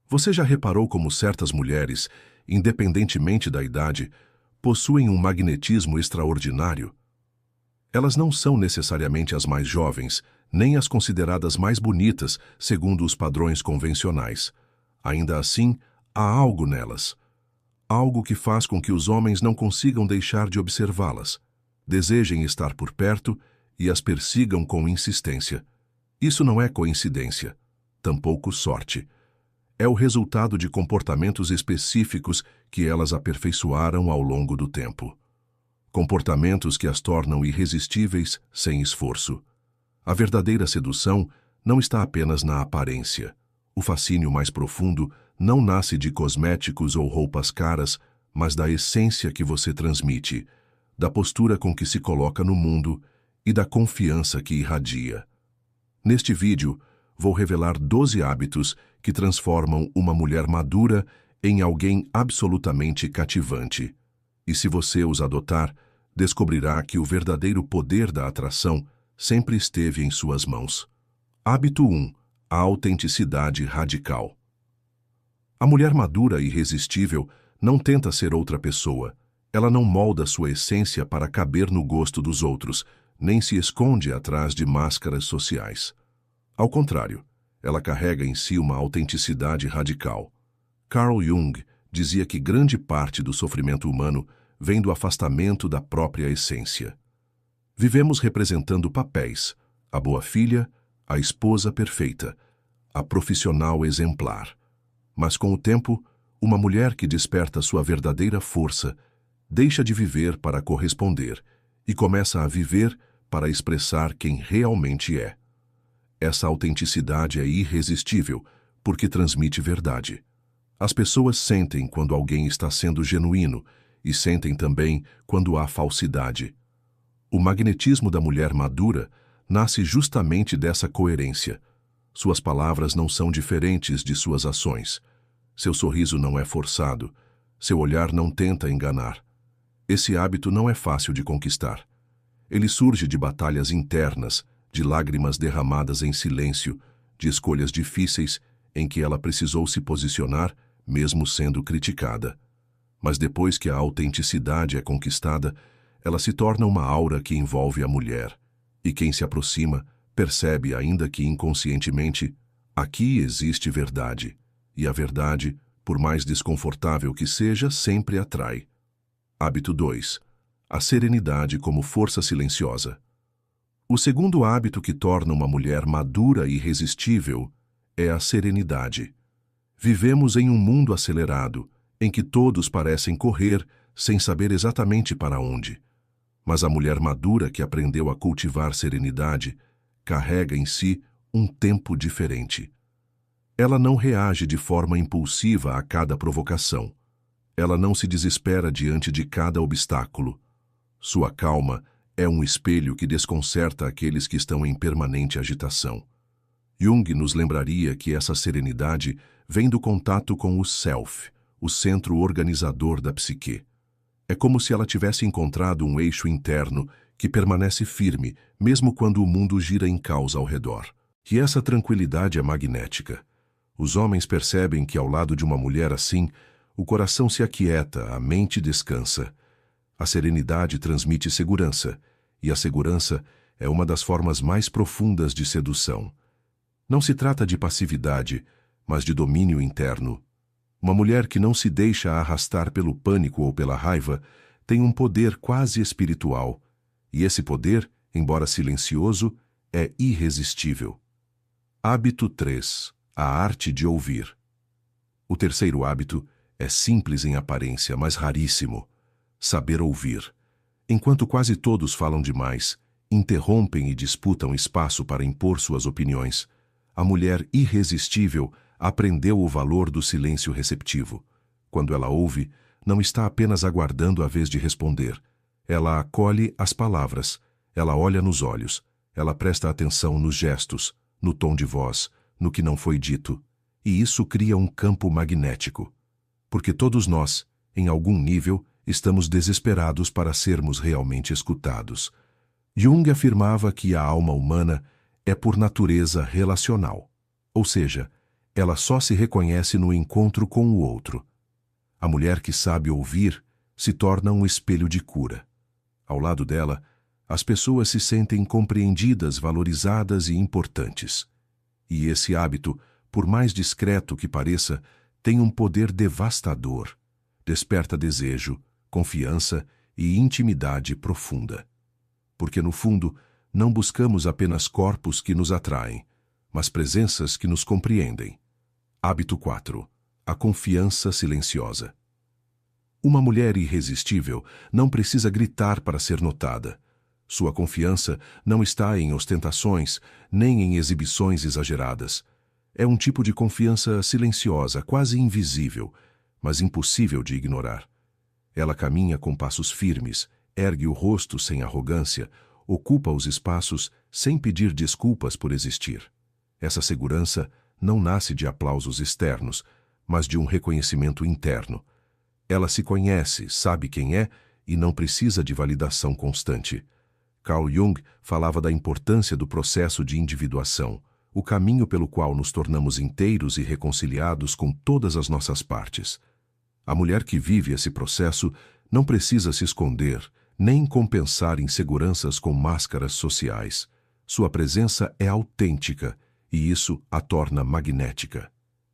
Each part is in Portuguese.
Você já reparou como certas mulheres, independentemente da idade, possuem um magnetismo extraordinário? Elas não são necessariamente as mais jovens, nem as consideradas mais bonitas, segundo os padrões convencionais. Ainda assim, há algo nelas. Algo que faz com que os homens não consigam deixar de observá-las, desejem estar por perto e as persigam com insistência. Isso não é coincidência, tampouco sorte. É o resultado de comportamentos específicos que elas aperfeiçoaram ao longo do tempo. Comportamentos que as tornam irresistíveis sem esforço. A verdadeira sedução não está apenas na aparência. O fascínio mais profundo não nasce de cosméticos ou roupas caras, mas da essência que você transmite, da postura com que se coloca no mundo e da confiança que irradia. Neste vídeo, vou revelar 12 hábitos que transformam uma mulher madura em alguém absolutamente cativante. E se você os adotar, descobrirá que o verdadeiro poder da atração sempre esteve em suas mãos. Hábito 1. A autenticidade radical. A mulher madura e irresistível não tenta ser outra pessoa. Ela não molda sua essência para caber no gosto dos outros, nem se esconde atrás de máscaras sociais. Ao contrário, ela carrega em si uma autenticidade radical. Carl Jung dizia que grande parte do sofrimento humano vem do afastamento da própria essência. Vivemos representando papéis: a boa filha, a esposa perfeita, a profissional exemplar. Mas com o tempo, uma mulher que desperta sua verdadeira força deixa de viver para corresponder e começa a viver para expressar quem realmente é. Essa autenticidade é irresistível porque transmite verdade. As pessoas sentem quando alguém está sendo genuíno e sentem também quando há falsidade. O magnetismo da mulher madura nasce justamente dessa coerência. Suas palavras não são diferentes de suas ações. Seu sorriso não é forçado. Seu olhar não tenta enganar. Esse hábito não é fácil de conquistar. Ele surge de batalhas internas, de lágrimas derramadas em silêncio, de escolhas difíceis em que ela precisou se posicionar, mesmo sendo criticada. Mas depois que a autenticidade é conquistada, ela se torna uma aura que envolve a mulher. E quem se aproxima percebe, ainda que inconscientemente, aqui existe verdade. E a verdade, por mais desconfortável que seja, sempre atrai. Hábito 2. A serenidade como força silenciosa. O segundo hábito que torna uma mulher madura e irresistível é a serenidade. Vivemos em um mundo acelerado, em que todos parecem correr sem saber exatamente para onde. Mas a mulher madura que aprendeu a cultivar serenidade carrega em si um tempo diferente. Ela não reage de forma impulsiva a cada provocação. Ela não se desespera diante de cada obstáculo. Sua calma é um espelho que desconcerta aqueles que estão em permanente agitação. Jung nos lembraria que essa serenidade vem do contato com o self, o centro organizador da psique. É como se ela tivesse encontrado um eixo interno que permanece firme, mesmo quando o mundo gira em caos ao redor. E essa tranquilidade é magnética. Os homens percebem que ao lado de uma mulher assim, o coração se aquieta, a mente descansa. A serenidade transmite segurança, e a segurança é uma das formas mais profundas de sedução. Não se trata de passividade, mas de domínio interno. Uma mulher que não se deixa arrastar pelo pânico ou pela raiva tem um poder quase espiritual, e esse poder, embora silencioso, é irresistível. Hábito 3. A arte de ouvir. O terceiro hábito é simples em aparência, mas raríssimo: saber ouvir. Enquanto quase todos falam demais, interrompem e disputam espaço para impor suas opiniões, a mulher irresistível aprendeu o valor do silêncio receptivo. Quando ela ouve, não está apenas aguardando a vez de responder. Ela acolhe as palavras, ela olha nos olhos, ela presta atenção nos gestos, no tom de voz, no que não foi dito. E isso cria um campo magnético. Porque todos nós, em algum nível, estamos desesperados para sermos realmente escutados. Jung afirmava que a alma humana é por natureza relacional, ou seja, Ela só se reconhece no encontro com o outro. A mulher que sabe ouvir se torna um espelho de cura. Ao lado dela, as pessoas se sentem compreendidas, valorizadas e importantes. E esse hábito, por mais discreto que pareça, tem um poder devastador. Desperta desejo, confiança e intimidade profunda. Porque, no fundo, não buscamos apenas corpos que nos atraem, mas presenças que nos compreendem. Hábito 4. A confiança silenciosa. Uma mulher irresistível não precisa gritar para ser notada. Sua confiança não está em ostentações, nem em exibições exageradas. É um tipo de confiança silenciosa, quase invisível, mas impossível de ignorar. Ela caminha com passos firmes, ergue o rosto sem arrogância, ocupa os espaços sem pedir desculpas por existir. Essa segurança não nasce de aplausos externos, mas de um reconhecimento interno. Ela se conhece, sabe quem é e não precisa de validação constante. Carl Jung falava da importância do processo de individuação, o caminho pelo qual nos tornamos inteiros e reconciliados com todas as nossas partes. A mulher que vive esse processo não precisa se esconder, nem compensar inseguranças com máscaras sociais. Sua presença é autêntica e isso a torna magnética.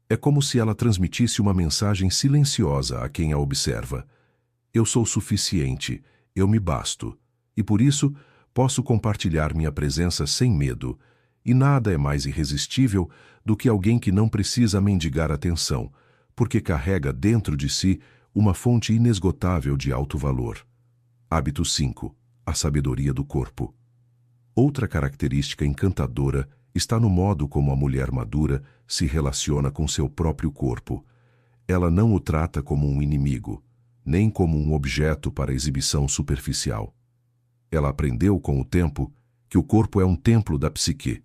É como se ela transmitisse uma mensagem silenciosa a quem a observa. Eu sou suficiente, eu me basto, e por isso posso compartilhar minha presença sem medo, e nada é mais irresistível do que alguém que não precisa mendigar atenção, porque carrega dentro de si uma fonte inesgotável de alto valor. Hábito 5. A sabedoria do corpo. Outra característica encantadora está no modo como a mulher madura se relaciona com seu próprio corpo. Ela não o trata como um inimigo, nem como um objeto para exibição superficial. Ela aprendeu com o tempo que o corpo é um templo da psique,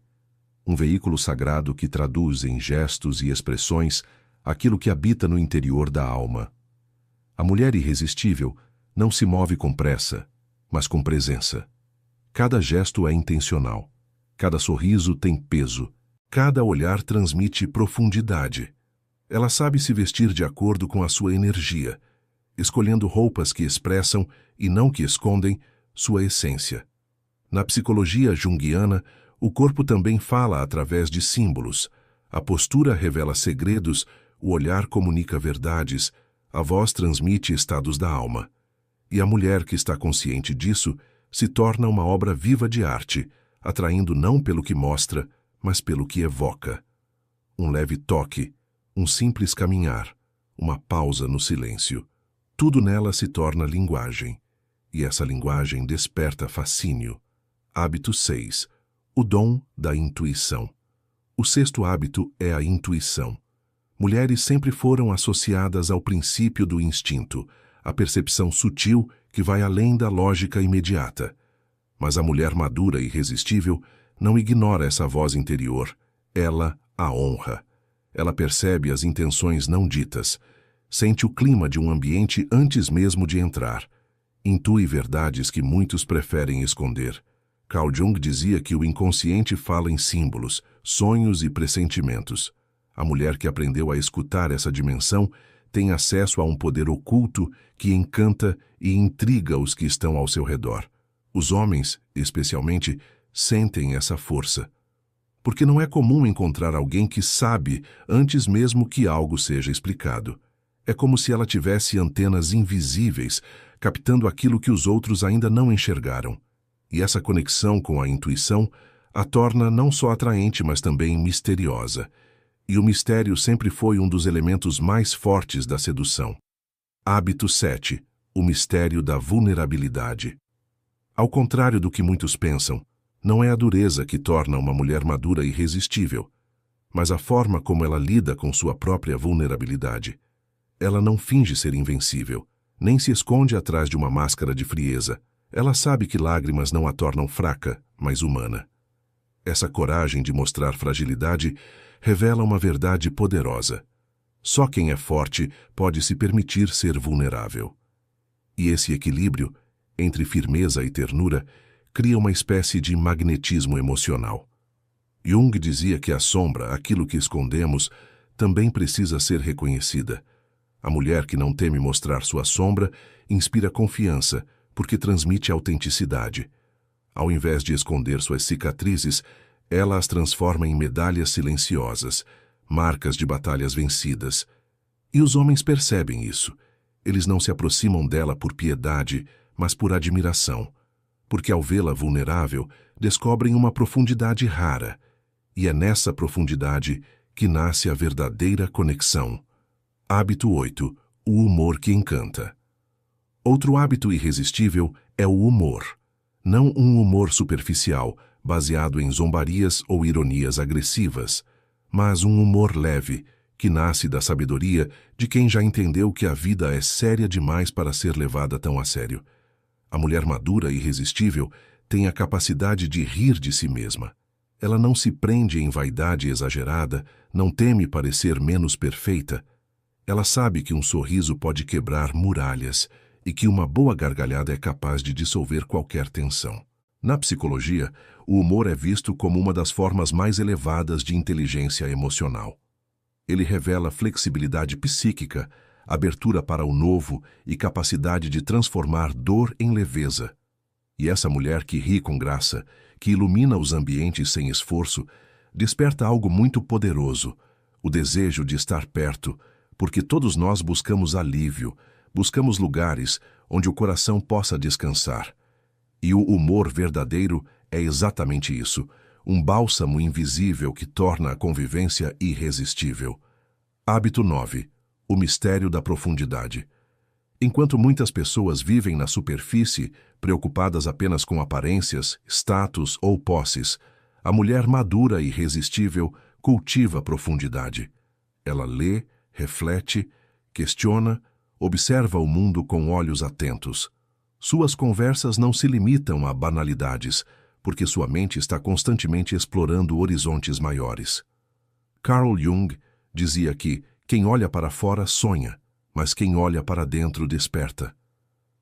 um veículo sagrado que traduz em gestos e expressões aquilo que habita no interior da alma. A mulher irresistível não se move com pressa, mas com presença. Cada gesto é intencional. Cada sorriso tem peso. Cada olhar transmite profundidade. Ela sabe se vestir de acordo com a sua energia, escolhendo roupas que expressam, e não que escondem, sua essência. Na psicologia junguiana, o corpo também fala através de símbolos. A postura revela segredos, o olhar comunica verdades, a voz transmite estados da alma. E a mulher que está consciente disso se torna uma obra viva de arte, atraindo não pelo que mostra, mas pelo que evoca. Um leve toque, um simples caminhar, uma pausa no silêncio. Tudo nela se torna linguagem, e essa linguagem desperta fascínio. Hábito 6. O dom da intuição. O sexto hábito é a intuição. Mulheres sempre foram associadas ao princípio do instinto, a percepção sutil que vai além da lógica imediata. Mas a mulher madura e irresistível não ignora essa voz interior. Ela a honra. Ela percebe as intenções não ditas, sente o clima de um ambiente antes mesmo de entrar, intui verdades que muitos preferem esconder. Carl Jung dizia que o inconsciente fala em símbolos, sonhos e pressentimentos. A mulher que aprendeu a escutar essa dimensão tem acesso a um poder oculto que encanta e intriga os que estão ao seu redor. Os homens, especialmente, sentem essa força. Porque não é comum encontrar alguém que sabe antes mesmo que algo seja explicado. É como se ela tivesse antenas invisíveis, captando aquilo que os outros ainda não enxergaram. E essa conexão com a intuição a torna não só atraente, mas também misteriosa. E o mistério sempre foi um dos elementos mais fortes da sedução. Hábito 7. O mistério da vulnerabilidade. Ao contrário do que muitos pensam, não é a dureza que torna uma mulher madura irresistível, mas a forma como ela lida com sua própria vulnerabilidade. Ela não finge ser invencível, nem se esconde atrás de uma máscara de frieza. Ela sabe que lágrimas não a tornam fraca, mas humana. Essa coragem de mostrar fragilidade revela uma verdade poderosa. Só quem é forte pode se permitir ser vulnerável. E esse equilíbrio, entre firmeza e ternura, cria uma espécie de magnetismo emocional. Jung dizia que a sombra, aquilo que escondemos, também precisa ser reconhecida. A mulher que não teme mostrar sua sombra inspira confiança, porque transmite autenticidade. Ao invés de esconder suas cicatrizes, ela as transforma em medalhas silenciosas, marcas de batalhas vencidas. E os homens percebem isso. Eles não se aproximam dela por piedade, mas por admiração. Porque ao vê-la vulnerável, descobrem uma profundidade rara. E é nessa profundidade que nasce a verdadeira conexão. Hábito 8. O humor que encanta. Outro hábito irresistível é o humor. Não um humor superficial, baseado em zombarias ou ironias agressivas, mas um humor leve, que nasce da sabedoria de quem já entendeu que a vida é séria demais para ser levada tão a sério. A mulher madura e irresistível tem a capacidade de rir de si mesma. Ela não se prende em vaidade exagerada, não teme parecer menos perfeita. Ela sabe que um sorriso pode quebrar muralhas e que uma boa gargalhada é capaz de dissolver qualquer tensão. Na psicologia, o humor é visto como uma das formas mais elevadas de inteligência emocional. Ele revela flexibilidade psíquica, abertura para o novo e capacidade de transformar dor em leveza. E essa mulher que ri com graça, que ilumina os ambientes sem esforço, desperta algo muito poderoso, o desejo de estar perto, porque todos nós buscamos alívio, buscamos lugares onde o coração possa descansar. E o humor verdadeiro é exatamente isso, um bálsamo invisível que torna a convivência irresistível. Hábito 9. O mistério da profundidade. Enquanto muitas pessoas vivem na superfície, preocupadas apenas com aparências, status ou posses, a mulher madura e irresistível cultiva profundidade. Ela lê, reflete, questiona, observa o mundo com olhos atentos. Suas conversas não se limitam a banalidades, porque sua mente está constantemente explorando horizontes maiores. Carl Jung dizia que quem olha para fora sonha, mas quem olha para dentro desperta.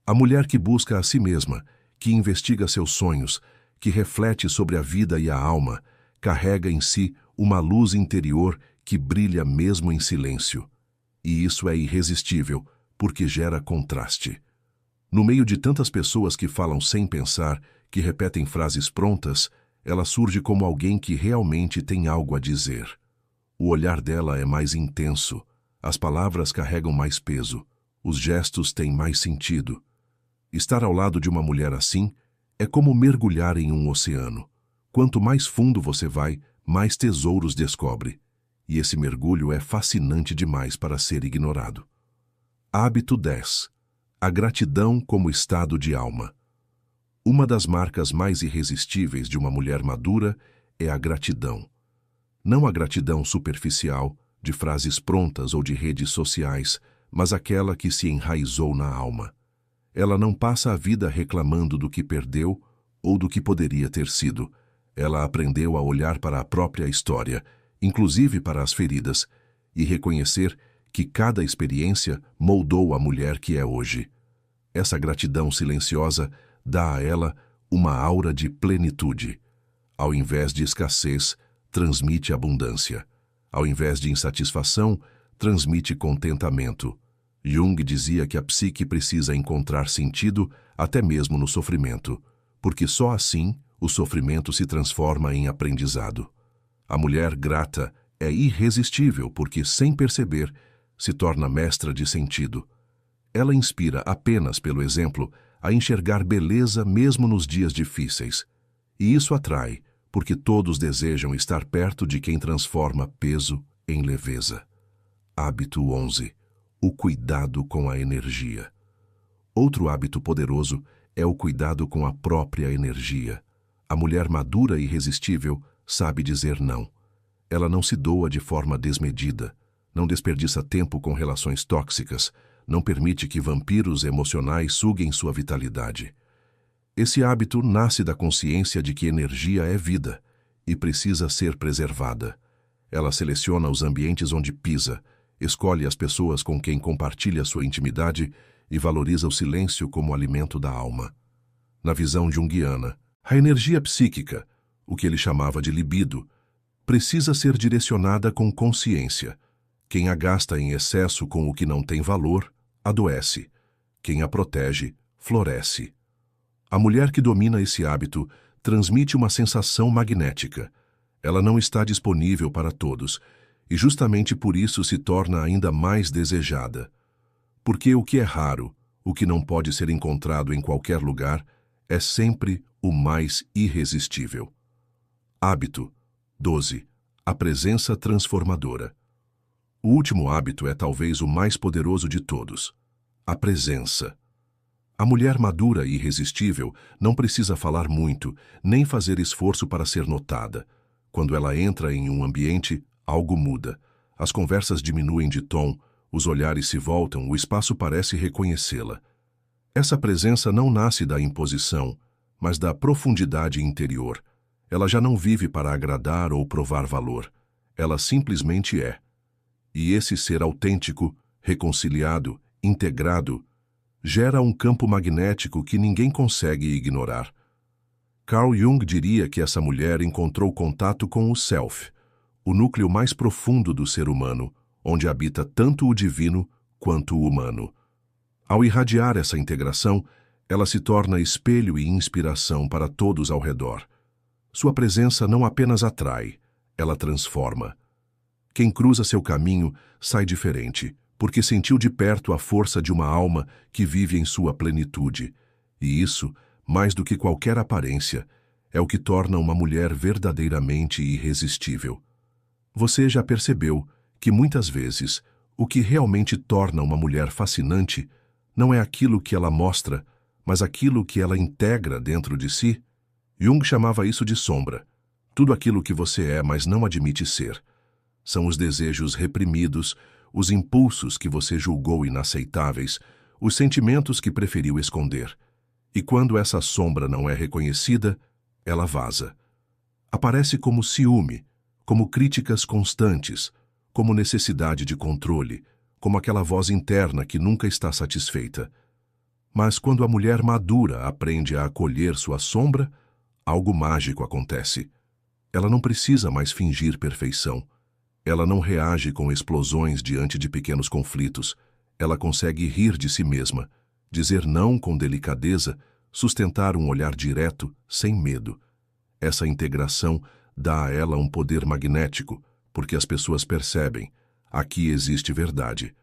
A mulher que busca a si mesma, que investiga seus sonhos, que reflete sobre a vida e a alma, carrega em si uma luz interior que brilha mesmo em silêncio. E isso é irresistível, porque gera contraste. No meio de tantas pessoas que falam sem pensar, que repetem frases prontas, ela surge como alguém que realmente tem algo a dizer. O olhar dela é mais intenso, as palavras carregam mais peso, os gestos têm mais sentido. Estar ao lado de uma mulher assim é como mergulhar em um oceano. Quanto mais fundo você vai, mais tesouros descobre. E esse mergulho é fascinante demais para ser ignorado. Hábito 10. A gratidão como estado de alma. Uma das marcas mais irresistíveis de uma mulher madura é a gratidão. Não a gratidão superficial, de frases prontas ou de redes sociais, mas aquela que se enraizou na alma. Ela não passa a vida reclamando do que perdeu ou do que poderia ter sido. Ela aprendeu a olhar para a própria história, inclusive para as feridas, e reconhecer que cada experiência moldou a mulher que é hoje. Essa gratidão silenciosa dá a ela uma aura de plenitude. Ao invés de escassez, transmite abundância. Ao invés de insatisfação, transmite contentamento. Jung dizia que a psique precisa encontrar sentido até mesmo no sofrimento, porque só assim o sofrimento se transforma em aprendizado. A mulher grata é irresistível porque, sem perceber, se torna mestra de sentido. Ela inspira apenas pelo exemplo a enxergar beleza mesmo nos dias difíceis. E isso atrai, porque todos desejam estar perto de quem transforma peso em leveza. Hábito 11. O cuidado com a energia. Outro hábito poderoso é o cuidado com a própria energia. A mulher madura e irresistível sabe dizer não. Ela não se doa de forma desmedida, não desperdiça tempo com relações tóxicas, não permite que vampiros emocionais suguem sua vitalidade. Esse hábito nasce da consciência de que energia é vida e precisa ser preservada. Ela seleciona os ambientes onde pisa, escolhe as pessoas com quem compartilha sua intimidade e valoriza o silêncio como alimento da alma. Na visão junguiana, a energia psíquica, o que ele chamava de libido, precisa ser direcionada com consciência. Quem a gasta em excesso com o que não tem valor, adoece. Quem a protege, floresce. A mulher que domina esse hábito transmite uma sensação magnética. Ela não está disponível para todos, e justamente por isso se torna ainda mais desejada. Porque o que é raro, o que não pode ser encontrado em qualquer lugar, é sempre o mais irresistível. Hábito 12. A presença transformadora. O último hábito é talvez o mais poderoso de todos. A presença. A mulher madura e irresistível não precisa falar muito, nem fazer esforço para ser notada. Quando ela entra em um ambiente, algo muda. As conversas diminuem de tom, os olhares se voltam, o espaço parece reconhecê-la. Essa presença não nasce da imposição, mas da profundidade interior. Ela já não vive para agradar ou provar valor. Ela simplesmente é. E esse ser autêntico, reconciliado, integrado, gera um campo magnético que ninguém consegue ignorar. Carl Jung diria que essa mulher encontrou contato com o Self, o núcleo mais profundo do ser humano, onde habita tanto o divino quanto o humano. Ao irradiar essa integração, ela se torna espelho e inspiração para todos ao redor. Sua presença não apenas atrai, ela transforma. Quem cruza seu caminho sai diferente, porque sentiu de perto a força de uma alma que vive em sua plenitude. E isso, mais do que qualquer aparência, é o que torna uma mulher verdadeiramente irresistível. Você já percebeu que muitas vezes o que realmente torna uma mulher fascinante não é aquilo que ela mostra, mas aquilo que ela integra dentro de si? Jung chamava isso de sombra. Tudo aquilo que você é, mas não admite ser. São os desejos reprimidos, os impulsos que você julgou inaceitáveis, os sentimentos que preferiu esconder. E quando essa sombra não é reconhecida, ela vaza. Aparece como ciúme, como críticas constantes, como necessidade de controle, como aquela voz interna que nunca está satisfeita. Mas quando a mulher madura aprende a acolher sua sombra, algo mágico acontece. Ela não precisa mais fingir perfeição. Ela não reage com explosões diante de pequenos conflitos. Ela consegue rir de si mesma, dizer não com delicadeza, sustentar um olhar direto, sem medo. Essa integração dá a ela um poder magnético, porque as pessoas percebem, aqui existe verdade.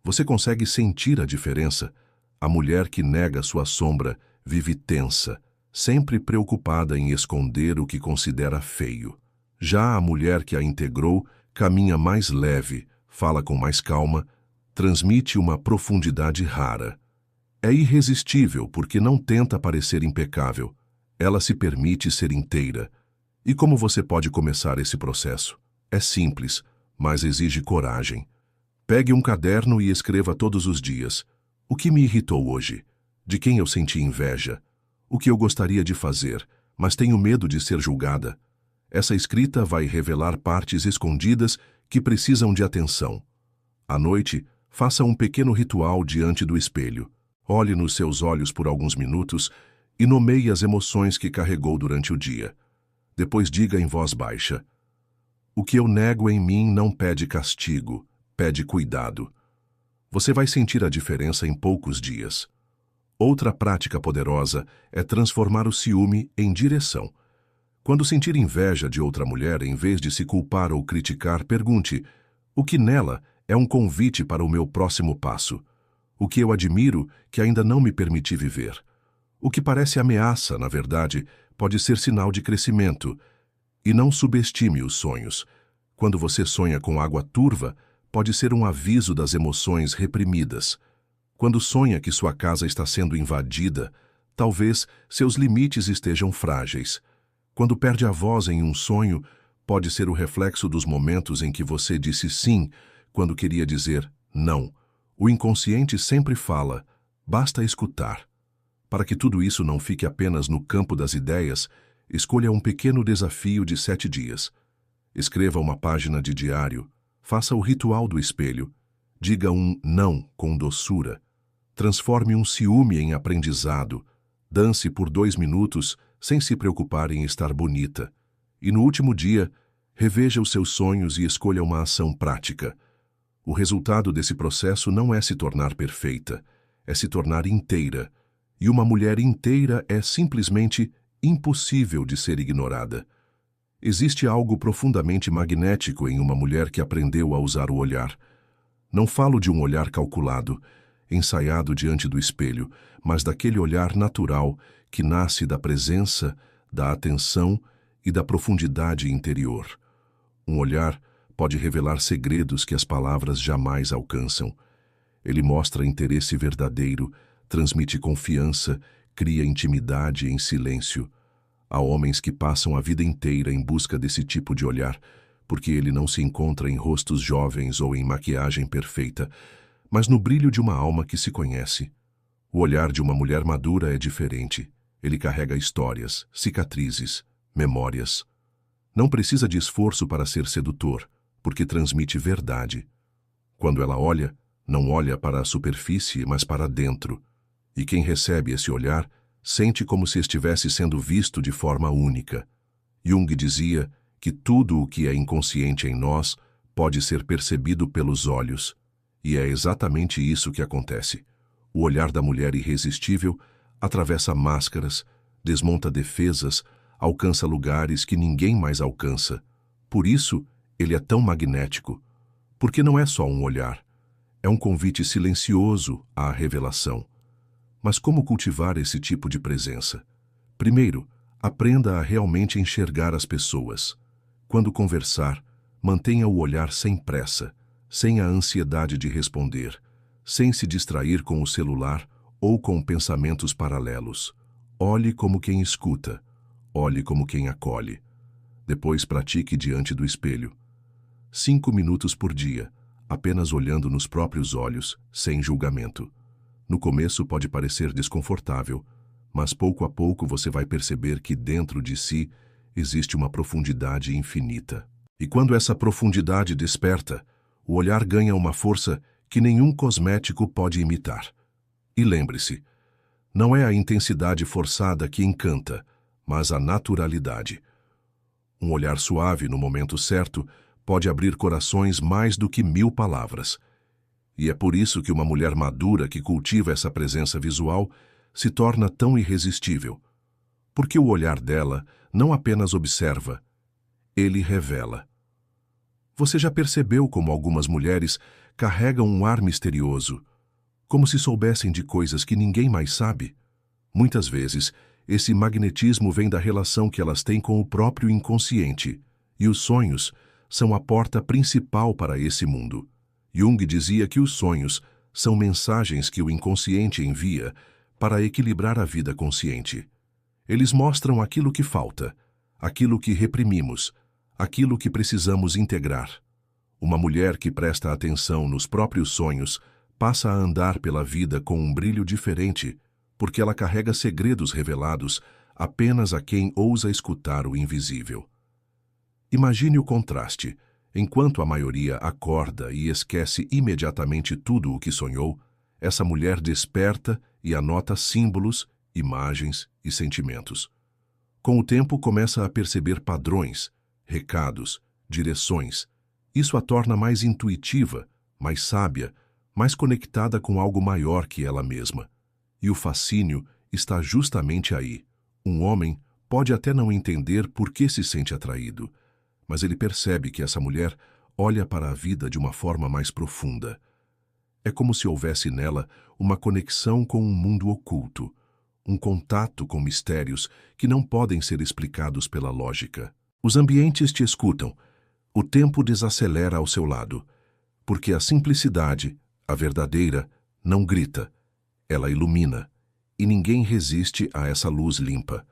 Você consegue sentir a diferença? A mulher que nega sua sombra vive tensa, sempre preocupada em esconder o que considera feio. Já a mulher que a integrou caminha mais leve, fala com mais calma, transmite uma profundidade rara. É irresistível porque não tenta parecer impecável. Ela se permite ser inteira. E como você pode começar esse processo? É simples, mas exige coragem. Pegue um caderno e escreva todos os dias. O que me irritou hoje? De quem eu senti inveja? O que eu gostaria de fazer, mas tenho medo de ser julgada? Essa escrita vai revelar partes escondidas que precisam de atenção. À noite, faça um pequeno ritual diante do espelho. Olhe nos seus olhos por alguns minutos e nomeie as emoções que carregou durante o dia. Depois diga em voz baixa: o que eu nego em mim não pede castigo, pede cuidado. Você vai sentir a diferença em poucos dias. Outra prática poderosa é transformar o ciúme em direção. Quando sentir inveja de outra mulher, em vez de se culpar ou criticar, pergunte: o que nela é um convite para o meu próximo passo? O que eu admiro que ainda não me permiti viver? O que parece ameaça, na verdade, pode ser sinal de crescimento. E não subestime os sonhos. Quando você sonha com água turva, pode ser um aviso das emoções reprimidas. Quando sonha que sua casa está sendo invadida, talvez seus limites estejam frágeis. Quando perde a voz em um sonho, pode ser o reflexo dos momentos em que você disse sim quando queria dizer não. O inconsciente sempre fala, basta escutar. Para que tudo isso não fique apenas no campo das ideias, escolha um pequeno desafio de 7 dias. Escreva uma página de diário, faça o ritual do espelho, diga um não com doçura, transforme um ciúme em aprendizado, dance por 2 minutos sem se preocupar em estar bonita. E no último dia, reveja os seus sonhos e escolha uma ação prática. O resultado desse processo não é se tornar perfeita, é se tornar inteira. E uma mulher inteira é simplesmente impossível de ser ignorada. Existe algo profundamente magnético em uma mulher que aprendeu a usar o olhar. Não falo de um olhar calculado, ensaiado diante do espelho, mas daquele olhar natural que nasce da presença, da atenção e da profundidade interior. Um olhar pode revelar segredos que as palavras jamais alcançam. Ele mostra interesse verdadeiro, transmite confiança, cria intimidade em silêncio. Há homens que passam a vida inteira em busca desse tipo de olhar, porque ele não se encontra em rostos jovens ou em maquiagem perfeita, mas no brilho de uma alma que se conhece. O olhar de uma mulher madura é diferente. Ele carrega histórias, cicatrizes, memórias. Não precisa de esforço para ser sedutor, porque transmite verdade. Quando ela olha, não olha para a superfície, mas para dentro. E quem recebe esse olhar sente como se estivesse sendo visto de forma única. Jung dizia que tudo o que é inconsciente em nós pode ser percebido pelos olhos. E é exatamente isso que acontece. O olhar da mulher irresistível atravessa máscaras, desmonta defesas, alcança lugares que ninguém mais alcança. Por isso, ele é tão magnético. Porque não é só um olhar. É um convite silencioso à revelação. Mas como cultivar esse tipo de presença? Primeiro, aprenda a realmente enxergar as pessoas. Quando conversar, mantenha o olhar sem pressa, sem a ansiedade de responder, sem se distrair com o celular ou com pensamentos paralelos. Olhe como quem escuta, olhe como quem acolhe. Depois pratique diante do espelho. 5 minutos por dia, apenas olhando nos próprios olhos, sem julgamento. No começo pode parecer desconfortável, mas pouco a pouco você vai perceber que dentro de si existe uma profundidade infinita. E quando essa profundidade desperta, o olhar ganha uma força que nenhum cosmético pode imitar. E lembre-se, não é a intensidade forçada que encanta, mas a naturalidade. Um olhar suave no momento certo pode abrir corações mais do que 1000 palavras. E é por isso que uma mulher madura que cultiva essa presença visual se torna tão irresistível. Porque o olhar dela não apenas observa, ele revela. Você já percebeu como algumas mulheres carregam um ar misterioso, como se soubessem de coisas que ninguém mais sabe? Muitas vezes, esse magnetismo vem da relação que elas têm com o próprio inconsciente, e os sonhos são a porta principal para esse mundo. Jung dizia que os sonhos são mensagens que o inconsciente envia para equilibrar a vida consciente. Eles mostram aquilo que falta, aquilo que reprimimos, aquilo que precisamos integrar. Uma mulher que presta atenção nos próprios sonhos passa a andar pela vida com um brilho diferente, porque ela carrega segredos revelados apenas a quem ousa escutar o invisível. Imagine o contraste. Enquanto a maioria acorda e esquece imediatamente tudo o que sonhou, essa mulher desperta e anota símbolos, imagens e sentimentos. Com o tempo começa a perceber padrões, recados, direções. Isso a torna mais intuitiva, mais sábia, mais conectada com algo maior que ela mesma. E o fascínio está justamente aí. Um homem pode até não entender por que se sente atraído, mas ele percebe que essa mulher olha para a vida de uma forma mais profunda. É como se houvesse nela uma conexão com um mundo oculto, um contato com mistérios que não podem ser explicados pela lógica. Os ambientes te escutam, o tempo desacelera ao seu lado, porque a simplicidade, a verdadeira, não grita, ela ilumina, e ninguém resiste a essa luz limpa.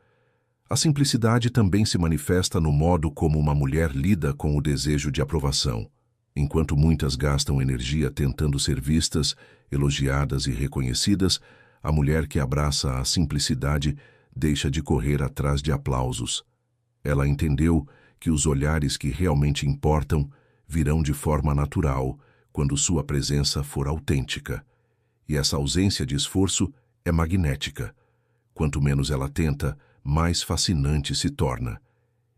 A simplicidade também se manifesta no modo como uma mulher lida com o desejo de aprovação. Enquanto muitas gastam energia tentando ser vistas, elogiadas e reconhecidas, a mulher que abraça a simplicidade deixa de correr atrás de aplausos. Ela entendeu que os olhares que realmente importam virão de forma natural quando sua presença for autêntica. E essa ausência de esforço é magnética. Quanto menos ela tenta, mais fascinante se torna.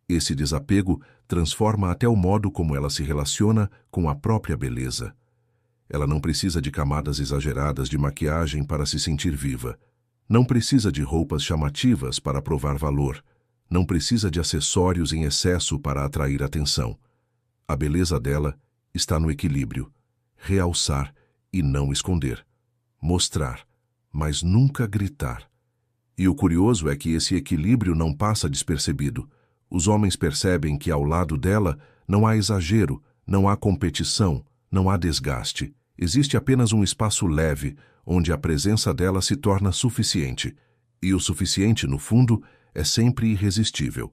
Esse desapego transforma até o modo como ela se relaciona com a própria beleza. Ela não precisa de camadas exageradas de maquiagem para se sentir viva. Não precisa de roupas chamativas para provar valor. Não precisa de acessórios em excesso para atrair atenção. A beleza dela está no equilíbrio. Realçar e não esconder. Mostrar, mas nunca gritar. E o curioso é que esse equilíbrio não passa despercebido. Os homens percebem que ao lado dela não há exagero, não há competição, não há desgaste. Existe apenas um espaço leve, onde a presença dela se torna suficiente. E o suficiente, no fundo, é sempre irresistível.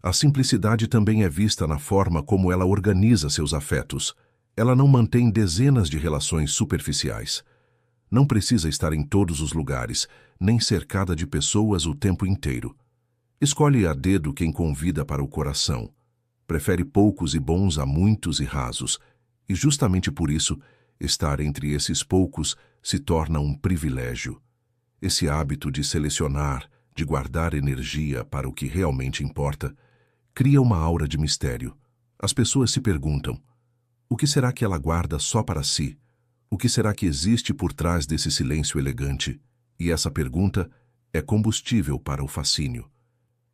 A simplicidade também é vista na forma como ela organiza seus afetos. Ela não mantém dezenas de relações superficiais. Não precisa estar em todos os lugares, nem cercada de pessoas o tempo inteiro. Escolhe a dedo quem convida para o coração. Prefere poucos e bons a muitos e rasos. E justamente por isso, estar entre esses poucos se torna um privilégio. Esse hábito de selecionar, de guardar energia para o que realmente importa, cria uma aura de mistério. As pessoas se perguntam: o que será que ela guarda só para si? O que será que existe por trás desse silêncio elegante? E essa pergunta é combustível para o fascínio.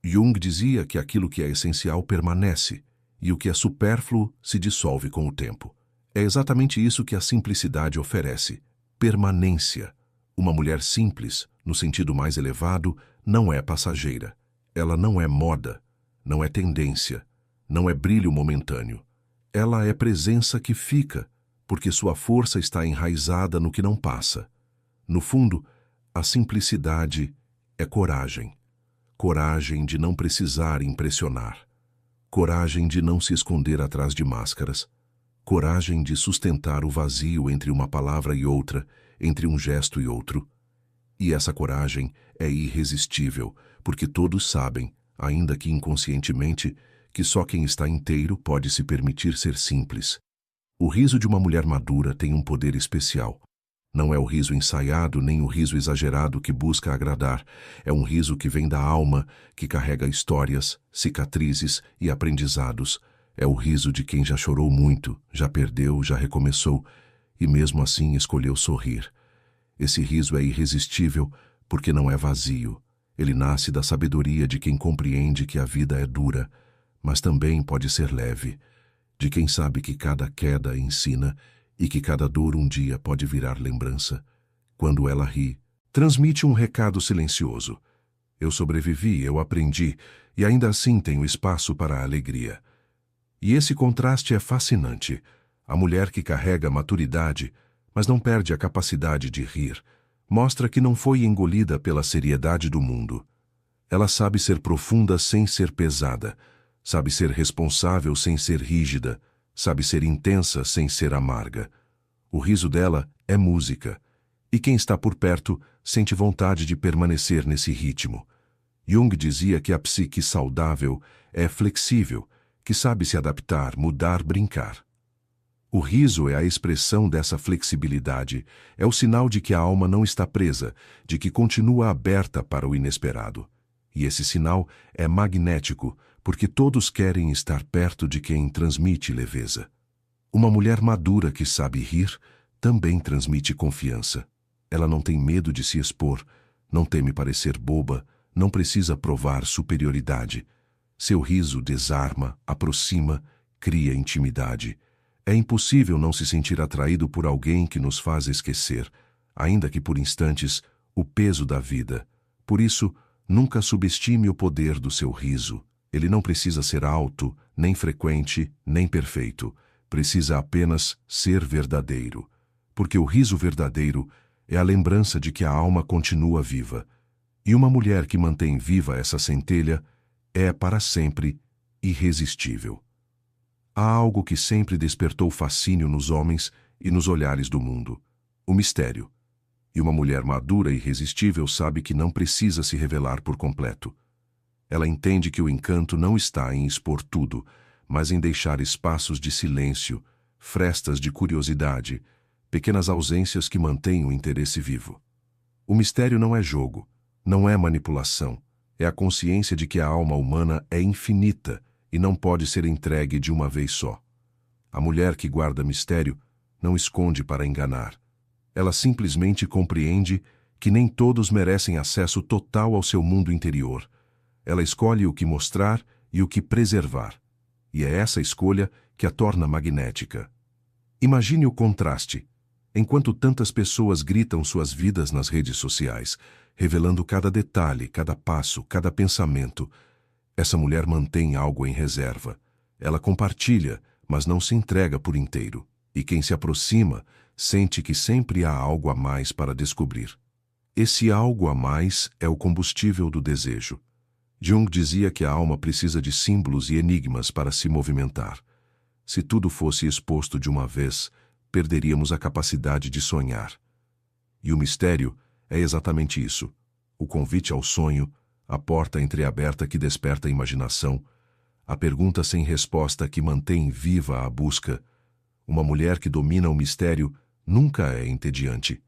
Jung dizia que aquilo que é essencial permanece, e o que é supérfluo se dissolve com o tempo. É exatamente isso que a simplicidade oferece: permanência. Uma mulher simples, no sentido mais elevado, não é passageira. Ela não é moda, não é tendência, não é brilho momentâneo. Ela é presença que fica, porque sua força está enraizada no que não passa. No fundo, a simplicidade é coragem. Coragem de não precisar impressionar. Coragem de não se esconder atrás de máscaras. Coragem de sustentar o vazio entre uma palavra e outra, entre um gesto e outro. E essa coragem é irresistível, porque todos sabem, ainda que inconscientemente, que só quem está inteiro pode se permitir ser simples. O riso de uma mulher madura tem um poder especial. Não é o riso ensaiado nem o riso exagerado que busca agradar. É um riso que vem da alma, que carrega histórias, cicatrizes e aprendizados. É o riso de quem já chorou muito, já perdeu, já recomeçou, e mesmo assim escolheu sorrir. Esse riso é irresistível porque não é vazio. Ele nasce da sabedoria de quem compreende que a vida é dura, mas também pode ser leve, de quem sabe que cada queda ensina e que cada dor um dia pode virar lembrança. Quando ela ri, transmite um recado silencioso. Eu sobrevivi, eu aprendi, e ainda assim tenho espaço para a alegria. E esse contraste é fascinante. A mulher que carrega maturidade, mas não perde a capacidade de rir, mostra que não foi engolida pela seriedade do mundo. Ela sabe ser profunda sem ser pesada, sabe ser responsável sem ser rígida, sabe ser intensa sem ser amarga. O riso dela é música, e quem está por perto sente vontade de permanecer nesse ritmo. Jung dizia que a psique saudável é flexível, que sabe se adaptar, mudar, brincar. O riso é a expressão dessa flexibilidade, é o sinal de que a alma não está presa, de que continua aberta para o inesperado. E esse sinal é magnético, porque todos querem estar perto de quem transmite leveza. Uma mulher madura que sabe rir também transmite confiança. Ela não tem medo de se expor, não teme parecer boba, não precisa provar superioridade. Seu riso desarma, aproxima, cria intimidade. É impossível não se sentir atraído por alguém que nos faz esquecer, ainda que por instantes, o peso da vida. Por isso, nunca subestime o poder do seu riso. Ele não precisa ser alto, nem frequente, nem perfeito. Precisa apenas ser verdadeiro. Porque o riso verdadeiro é a lembrança de que a alma continua viva. E uma mulher que mantém viva essa centelha é, para sempre, irresistível. Há algo que sempre despertou fascínio nos homens e nos olhares do mundo: o mistério. E uma mulher madura e irresistível sabe que não precisa se revelar por completo. Ela entende que o encanto não está em expor tudo, mas em deixar espaços de silêncio, frestas de curiosidade, pequenas ausências que mantêm o interesse vivo. O mistério não é jogo, não é manipulação, é a consciência de que a alma humana é infinita e não pode ser entregue de uma vez só. A mulher que guarda mistério não esconde para enganar. Ela simplesmente compreende que nem todos merecem acesso total ao seu mundo interior. Ela escolhe o que mostrar e o que preservar. E é essa escolha que a torna magnética. Imagine o contraste. Enquanto tantas pessoas gritam suas vidas nas redes sociais, revelando cada detalhe, cada passo, cada pensamento, essa mulher mantém algo em reserva. Ela compartilha, mas não se entrega por inteiro. E quem se aproxima sente que sempre há algo a mais para descobrir. Esse algo a mais é o combustível do desejo. Jung dizia que a alma precisa de símbolos e enigmas para se movimentar. Se tudo fosse exposto de uma vez, perderíamos a capacidade de sonhar. E o mistério é exatamente isso: o convite ao sonho, a porta entreaberta que desperta a imaginação, a pergunta sem resposta que mantém viva a busca. Uma mulher que domina o mistério nunca é entediante.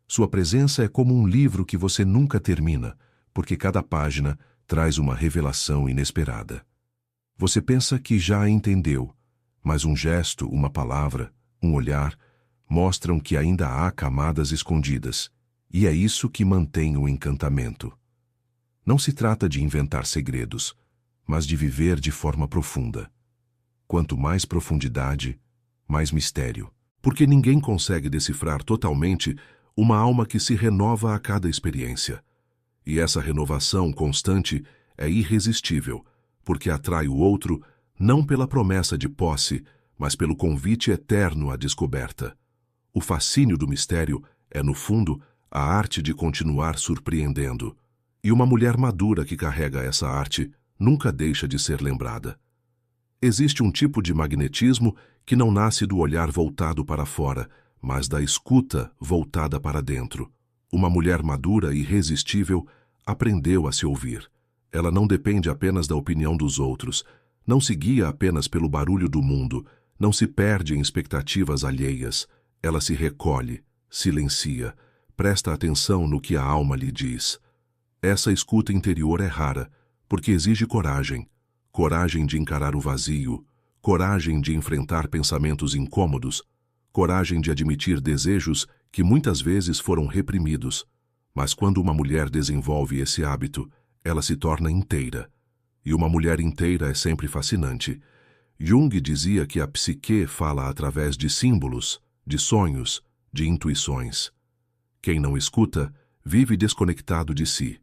Sua presença é como um livro que você nunca termina, porque cada página traz uma revelação inesperada. Você pensa que já a entendeu, mas um gesto, uma palavra, um olhar, mostram que ainda há camadas escondidas, e é isso que mantém o encantamento. Não se trata de inventar segredos, mas de viver de forma profunda. Quanto mais profundidade, mais mistério. Porque ninguém consegue decifrar totalmente uma alma que se renova a cada experiência. E essa renovação constante é irresistível, porque atrai o outro não pela promessa de posse, mas pelo convite eterno à descoberta. O fascínio do mistério é, no fundo, a arte de continuar surpreendendo. E uma mulher madura que carrega essa arte nunca deixa de ser lembrada. Existe um tipo de magnetismo que não nasce do olhar voltado para fora, mas da escuta voltada para dentro. Uma mulher madura e irresistível aprendeu a se ouvir. Ela não depende apenas da opinião dos outros, não se guia apenas pelo barulho do mundo, não se perde em expectativas alheias. Ela se recolhe, silencia, presta atenção no que a alma lhe diz. Essa escuta interior é rara, porque exige coragem. Coragem de encarar o vazio, coragem de enfrentar pensamentos incômodos, coragem de admitir desejos que muitas vezes foram reprimidos. Mas quando uma mulher desenvolve esse hábito, ela se torna inteira. E uma mulher inteira é sempre fascinante. Jung dizia que a psique fala através de símbolos, de sonhos, de intuições. Quem não escuta, vive desconectado de si.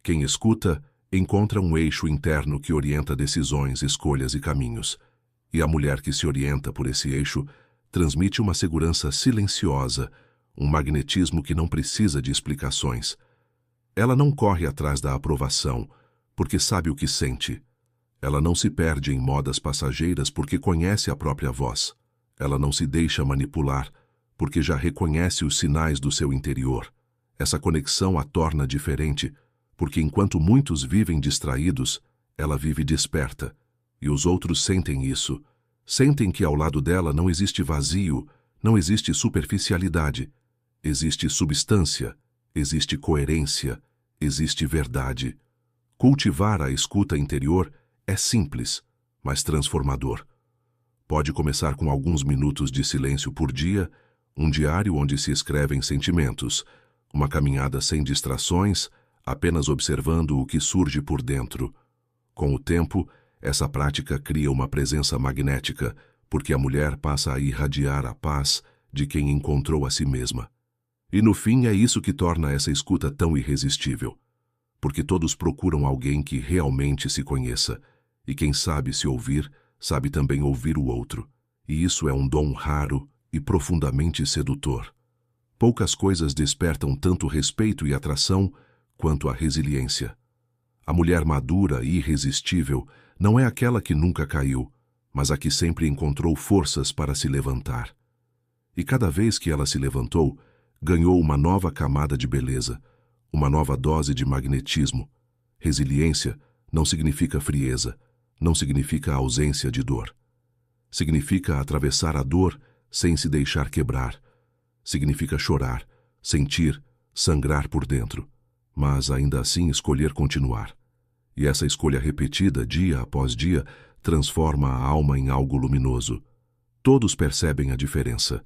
Quem escuta, encontra um eixo interno que orienta decisões, escolhas e caminhos. E a mulher que se orienta por esse eixo transmite uma segurança silenciosa, um magnetismo que não precisa de explicações. Ela não corre atrás da aprovação, porque sabe o que sente. Ela não se perde em modas passageiras porque conhece a própria voz. Ela não se deixa manipular, porque já reconhece os sinais do seu interior. Essa conexão a torna diferente, porque enquanto muitos vivem distraídos, ela vive desperta, e os outros sentem isso. Sentem que ao lado dela não existe vazio, não existe superficialidade. Existe substância, existe coerência, existe verdade. Cultivar a escuta interior é simples, mas transformador. Pode começar com alguns minutos de silêncio por dia, um diário onde se escrevem sentimentos, uma caminhada sem distrações, apenas observando o que surge por dentro. Com o tempo, essa prática cria uma presença magnética, porque a mulher passa a irradiar a paz de quem encontrou a si mesma. E no fim é isso que torna essa escuta tão irresistível, porque todos procuram alguém que realmente se conheça, e quem sabe se ouvir, sabe também ouvir o outro, e isso é um dom raro e profundamente sedutor. Poucas coisas despertam tanto respeito e atração quanto a resiliência. A mulher madura e irresistível não é aquela que nunca caiu, mas a que sempre encontrou forças para se levantar. E cada vez que ela se levantou, ganhou uma nova camada de beleza, uma nova dose de magnetismo. Resiliência não significa frieza, não significa ausência de dor. Significa atravessar a dor sem se deixar quebrar. Significa chorar, sentir, sangrar por dentro, mas ainda assim escolher continuar. E essa escolha repetida, dia após dia, transforma a alma em algo luminoso. Todos percebem a diferença.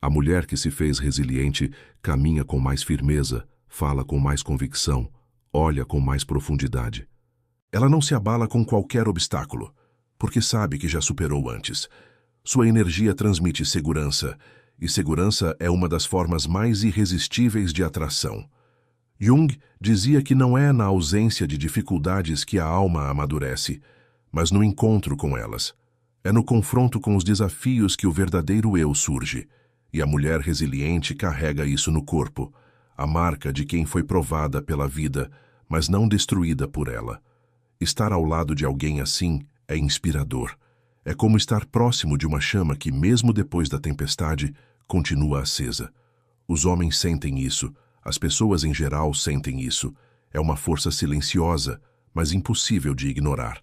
A mulher que se fez resiliente caminha com mais firmeza, fala com mais convicção, olha com mais profundidade. Ela não se abala com qualquer obstáculo, porque sabe que já superou antes. Sua energia transmite segurança, e segurança é uma das formas mais irresistíveis de atração. Jung dizia que não é na ausência de dificuldades que a alma amadurece, mas no encontro com elas. É no confronto com os desafios que o verdadeiro eu surge, e a mulher resiliente carrega isso no corpo, a marca de quem foi provada pela vida, mas não destruída por ela. Estar ao lado de alguém assim é inspirador. É como estar próximo de uma chama que, mesmo depois da tempestade, continua acesa. Os homens sentem isso, as pessoas em geral sentem isso. É uma força silenciosa, mas impossível de ignorar.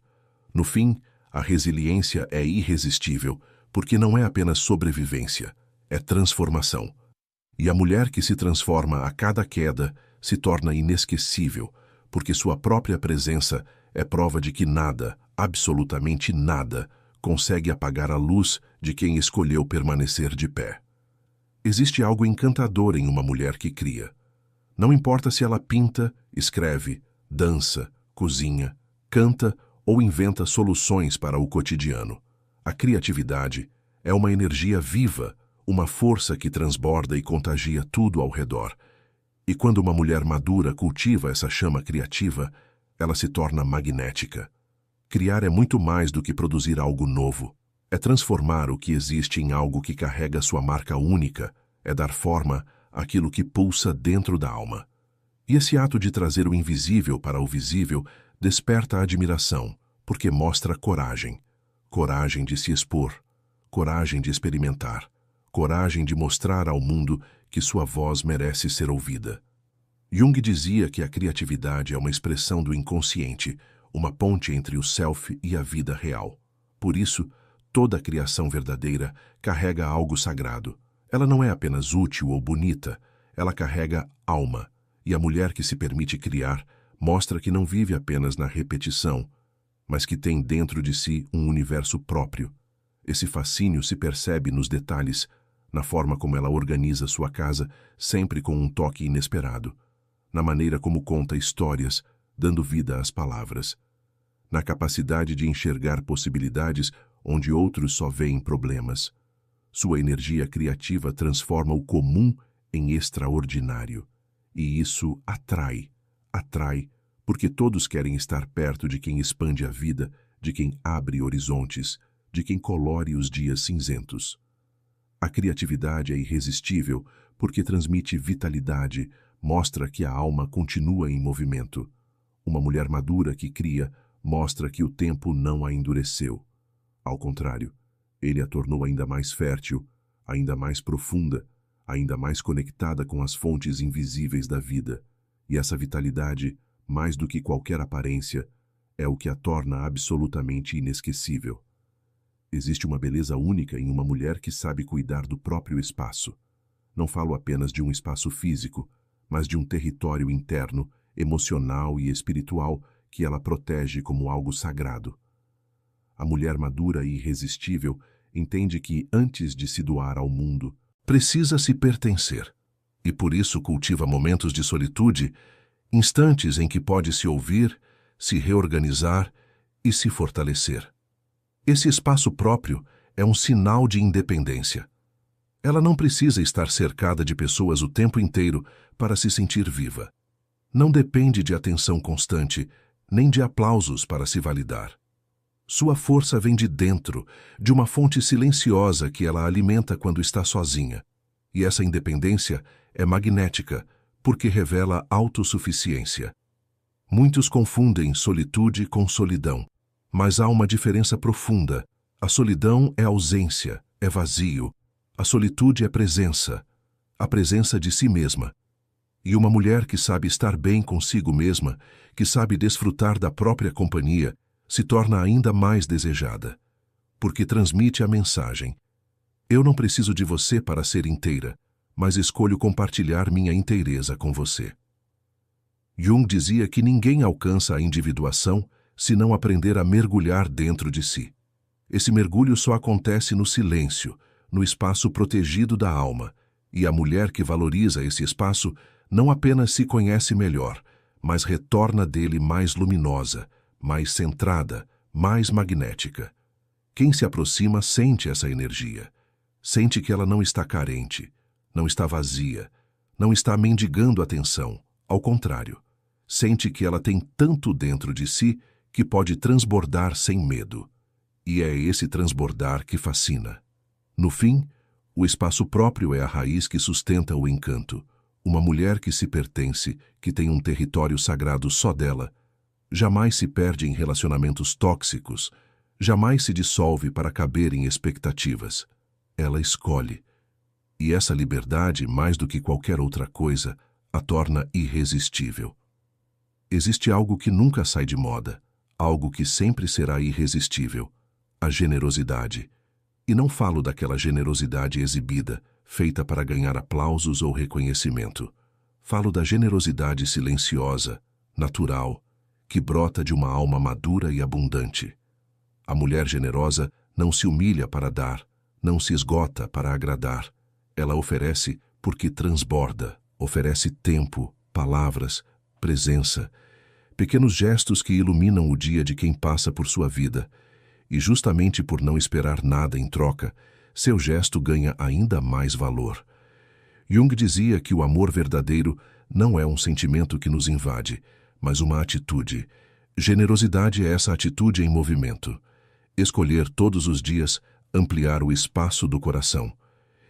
No fim, a resiliência é irresistível, porque não é apenas sobrevivência, é transformação. E a mulher que se transforma a cada queda se torna inesquecível, porque sua própria presença é prova de que nada, absolutamente nada, consegue apagar a luz de quem escolheu permanecer de pé. Existe algo encantador em uma mulher que cria. Não importa se ela pinta, escreve, dança, cozinha, canta ou inventa soluções para o cotidiano. A criatividade é uma energia viva, uma força que transborda e contagia tudo ao redor. E quando uma mulher madura cultiva essa chama criativa, ela se torna magnética. Criar é muito mais do que produzir algo novo. É transformar o que existe em algo que carrega sua marca única, é dar forma àquilo que pulsa dentro da alma. E esse ato de trazer o invisível para o visível desperta a admiração, porque mostra coragem. Coragem de se expor, coragem de experimentar, coragem de mostrar ao mundo que sua voz merece ser ouvida. Jung dizia que a criatividade é uma expressão do inconsciente, uma ponte entre o self e a vida real. Por isso, toda criação verdadeira carrega algo sagrado. Ela não é apenas útil ou bonita, ela carrega alma. E a mulher que se permite criar mostra que não vive apenas na repetição, mas que tem dentro de si um universo próprio. Esse fascínio se percebe nos detalhes, na forma como ela organiza sua casa, sempre com um toque inesperado, na maneira como conta histórias, dando vida às palavras, na capacidade de enxergar possibilidades onde outros só veem problemas. Sua energia criativa transforma o comum em extraordinário. E isso atrai, porque todos querem estar perto de quem expande a vida, de quem abre horizontes, de quem colore os dias cinzentos. A criatividade é irresistível porque transmite vitalidade, mostra que a alma continua em movimento. Uma mulher madura que cria mostra que o tempo não a endureceu. Ao contrário, ele a tornou ainda mais fértil, ainda mais profunda, ainda mais conectada com as fontes invisíveis da vida. E essa vitalidade, mais do que qualquer aparência, é o que a torna absolutamente inesquecível. Existe uma beleza única em uma mulher que sabe cuidar do próprio espaço. Não falo apenas de um espaço físico, mas de um território interno, emocional e espiritual que ela protege como algo sagrado. A mulher madura e irresistível entende que, antes de se doar ao mundo, precisa se pertencer, e por isso cultiva momentos de solitude, instantes em que pode se ouvir, se reorganizar e se fortalecer. Esse espaço próprio é um sinal de independência. Ela não precisa estar cercada de pessoas o tempo inteiro para se sentir viva. Não depende de atenção constante, nem de aplausos para se validar. Sua força vem de dentro, de uma fonte silenciosa que ela alimenta quando está sozinha. E essa independência é magnética, porque revela autossuficiência. Muitos confundem solitude com solidão, mas há uma diferença profunda. A solidão é ausência, é vazio. A solitude é presença, a presença de si mesma. E uma mulher que sabe estar bem consigo mesma, que sabe desfrutar da própria companhia, se torna ainda mais desejada, porque transmite a mensagem: eu não preciso de você para ser inteira, mas escolho compartilhar minha inteireza com você. Jung dizia que ninguém alcança a individuação se não aprender a mergulhar dentro de si. Esse mergulho só acontece no silêncio, no espaço protegido da alma, e a mulher que valoriza esse espaço não apenas se conhece melhor, mas retorna dele mais luminosa, mais centrada, mais magnética. Quem se aproxima sente essa energia. Sente que ela não está carente, não está vazia, não está mendigando atenção. Ao contrário, sente que ela tem tanto dentro de si que pode transbordar sem medo. E é esse transbordar que fascina. No fim, o espaço próprio é a raiz que sustenta o encanto. Uma mulher que se pertence, que tem um território sagrado só dela, jamais se perde em relacionamentos tóxicos, jamais se dissolve para caber em expectativas. Ela escolhe. E essa liberdade, mais do que qualquer outra coisa, a torna irresistível. Existe algo que nunca sai de moda, algo que sempre será irresistível: a generosidade. E não falo daquela generosidade exibida, feita para ganhar aplausos ou reconhecimento. Falo da generosidade silenciosa, natural, que brota de uma alma madura e abundante. A mulher generosa não se humilha para dar, não se esgota para agradar. Ela oferece porque transborda, oferece tempo, palavras, presença, pequenos gestos que iluminam o dia de quem passa por sua vida. E justamente por não esperar nada em troca, seu gesto ganha ainda mais valor. Jung dizia que o amor verdadeiro não é um sentimento que nos invade, mas uma atitude. Generosidade é essa atitude em movimento. Escolher todos os dias ampliar o espaço do coração.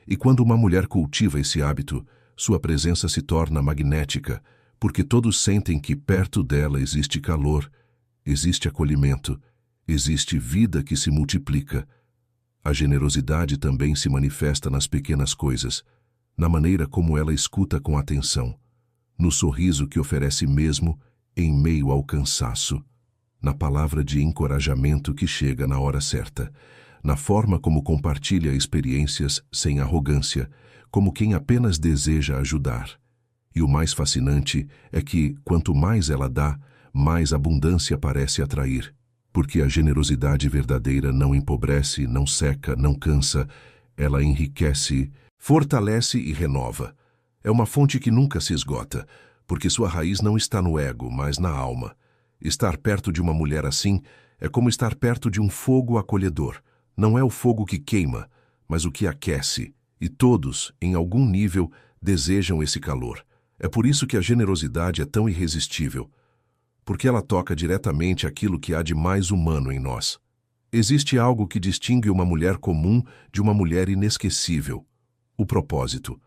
E quando uma mulher cultiva esse hábito, sua presença se torna magnética, porque todos sentem que perto dela existe calor, existe acolhimento, existe vida que se multiplica. A generosidade também se manifesta nas pequenas coisas, na maneira como ela escuta com atenção, no sorriso que oferece mesmo em meio ao cansaço, na palavra de encorajamento que chega na hora certa, na forma como compartilha experiências sem arrogância, como quem apenas deseja ajudar. E o mais fascinante é que, quanto mais ela dá, mais abundância parece atrair. Porque a generosidade verdadeira não empobrece, não seca, não cansa, ela enriquece, fortalece e renova. É uma fonte que nunca se esgota, porque sua raiz não está no ego, mas na alma. Estar perto de uma mulher assim é como estar perto de um fogo acolhedor. Não é o fogo que queima, mas o que aquece, e todos, em algum nível, desejam esse calor. É por isso que a generosidade é tão irresistível, porque ela toca diretamente aquilo que há de mais humano em nós. Existe algo que distingue uma mulher comum de uma mulher inesquecível: o propósito.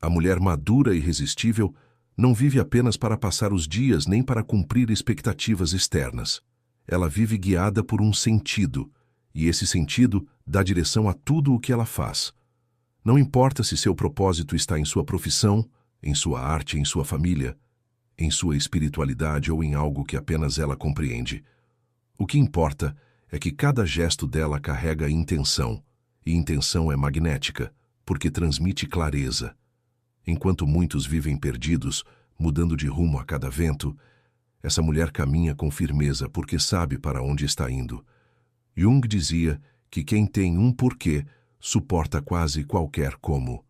A mulher madura e irresistível não vive apenas para passar os dias nem para cumprir expectativas externas. Ela vive guiada por um sentido, e esse sentido dá direção a tudo o que ela faz. Não importa se seu propósito está em sua profissão, em sua arte, em sua família, em sua espiritualidade ou em algo que apenas ela compreende. O que importa é que cada gesto dela carrega intenção, e intenção é magnética, porque transmite clareza. Enquanto muitos vivem perdidos, mudando de rumo a cada vento, essa mulher caminha com firmeza porque sabe para onde está indo. Jung dizia que quem tem um porquê suporta quase qualquer como.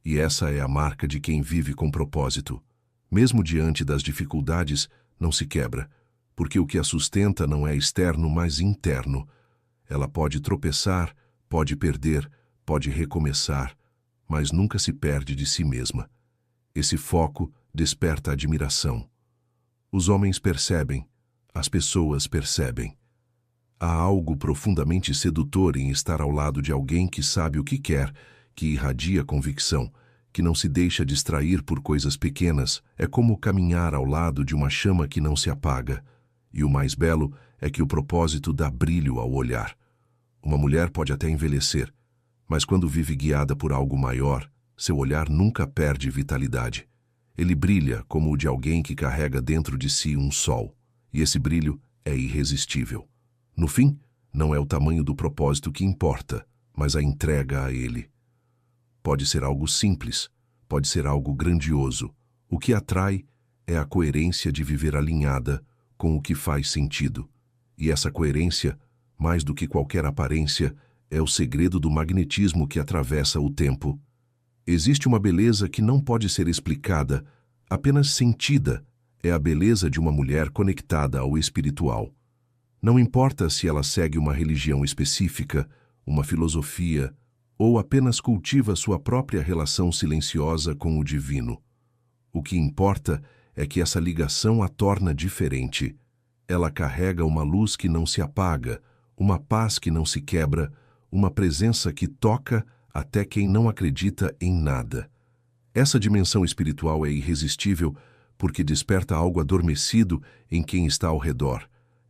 E essa é a marca de quem vive com propósito. Mesmo diante das dificuldades, não se quebra, porque o que a sustenta não é externo, mas interno. Ela pode tropeçar, pode perder, pode recomeçar, mas nunca se perde de si mesma. Esse foco desperta admiração. Os homens percebem, as pessoas percebem. Há algo profundamente sedutor em estar ao lado de alguém que sabe o que quer, que irradia convicção, que não se deixa distrair por coisas pequenas. É como caminhar ao lado de uma chama que não se apaga. E o mais belo é que o propósito dá brilho ao olhar. Uma mulher pode até envelhecer, mas quando vive guiada por algo maior, seu olhar nunca perde vitalidade. Ele brilha como o de alguém que carrega dentro de si um sol, e esse brilho é irresistível. No fim, não é o tamanho do propósito que importa, mas a entrega a ele. Pode ser algo simples, pode ser algo grandioso. O que atrai é a coerência de viver alinhada com o que faz sentido. E essa coerência, mais do que qualquer aparência, é o segredo do magnetismo que atravessa o tempo. Existe uma beleza que não pode ser explicada, apenas sentida. É a beleza de uma mulher conectada ao espiritual. Não importa se ela segue uma religião específica, uma filosofia, ou apenas cultiva sua própria relação silenciosa com o divino. O que importa é que essa ligação a torna diferente. Ela carrega uma luz que não se apaga, uma paz que não se quebra, uma presença que toca até quem não acredita em nada. Essa dimensão espiritual é irresistível porque desperta algo adormecido em quem está ao redor.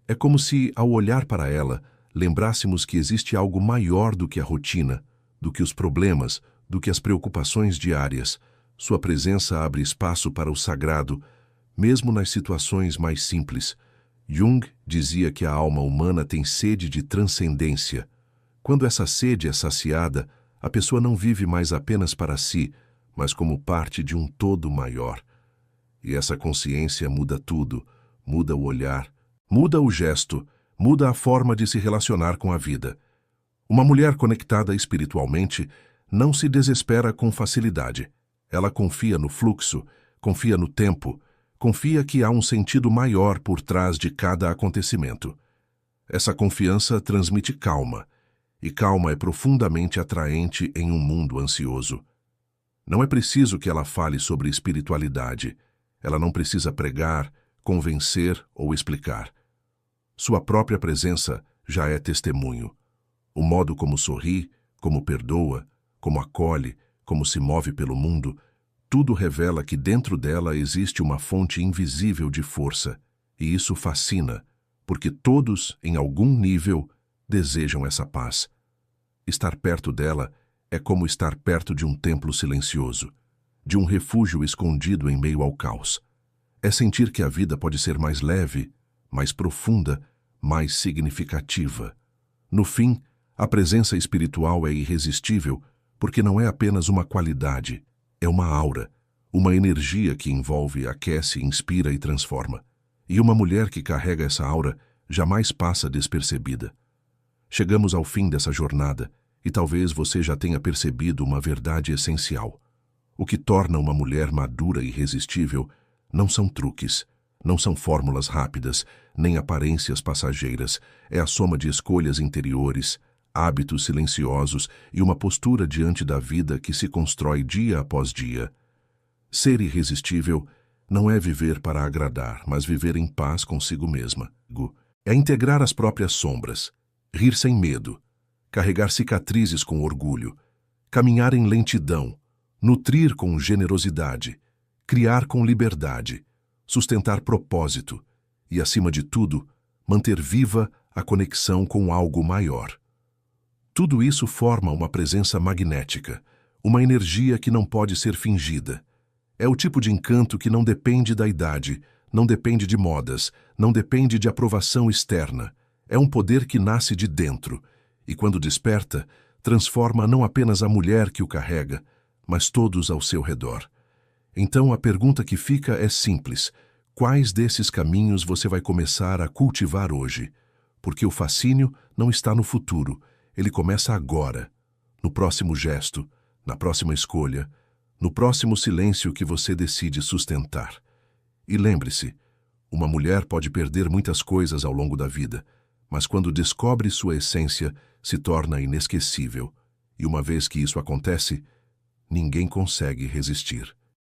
É como se, ao olhar para ela, lembrássemos que existe algo maior do que a rotina, do que os problemas, do que as preocupações diárias. Sua presença abre espaço para o sagrado, mesmo nas situações mais simples. Jung dizia que a alma humana tem sede de transcendência. Quando essa sede é saciada, a pessoa não vive mais apenas para si, mas como parte de um todo maior. E essa consciência muda tudo, muda o olhar, muda o gesto, muda a forma de se relacionar com a vida. Uma mulher conectada espiritualmente não se desespera com facilidade. Ela confia no fluxo, confia no tempo, confia que há um sentido maior por trás de cada acontecimento. Essa confiança transmite calma, e calma é profundamente atraente em um mundo ansioso. Não é preciso que ela fale sobre espiritualidade. Ela não precisa pregar, convencer ou explicar. Sua própria presença já é testemunho. O modo como sorri, como perdoa, como acolhe, como se move pelo mundo, tudo revela que dentro dela existe uma fonte invisível de força, e isso fascina, porque todos, em algum nível, desejam essa paz. Estar perto dela é como estar perto de um templo silencioso, de um refúgio escondido em meio ao caos. É sentir que a vida pode ser mais leve, mais profunda, mais significativa. No fim, a presença espiritual é irresistível porque não é apenas uma qualidade, é uma aura, uma energia que envolve, aquece, inspira e transforma. E uma mulher que carrega essa aura jamais passa despercebida. Chegamos ao fim dessa jornada e talvez você já tenha percebido uma verdade essencial. O que torna uma mulher madura e irresistível não são truques, não são fórmulas rápidas, nem aparências passageiras. É a soma de escolhas interiores, hábitos silenciosos e uma postura diante da vida que se constrói dia após dia. Ser irresistível não é viver para agradar, mas viver em paz consigo mesma. É integrar as próprias sombras, rir sem medo, carregar cicatrizes com orgulho, caminhar em lentidão, nutrir com generosidade, criar com liberdade, sustentar propósito e, acima de tudo, manter viva a conexão com algo maior. Tudo isso forma uma presença magnética, uma energia que não pode ser fingida. É o tipo de encanto que não depende da idade, não depende de modas, não depende de aprovação externa. É um poder que nasce de dentro e, quando desperta, transforma não apenas a mulher que o carrega, mas todos ao seu redor. Então a pergunta que fica é simples: quais desses caminhos você vai começar a cultivar hoje? Porque o fascínio não está no futuro, ele começa agora, no próximo gesto, na próxima escolha, no próximo silêncio que você decide sustentar. E lembre-se, uma mulher pode perder muitas coisas ao longo da vida, mas quando descobre sua essência, se torna inesquecível. E uma vez que isso acontece, ninguém consegue resistir.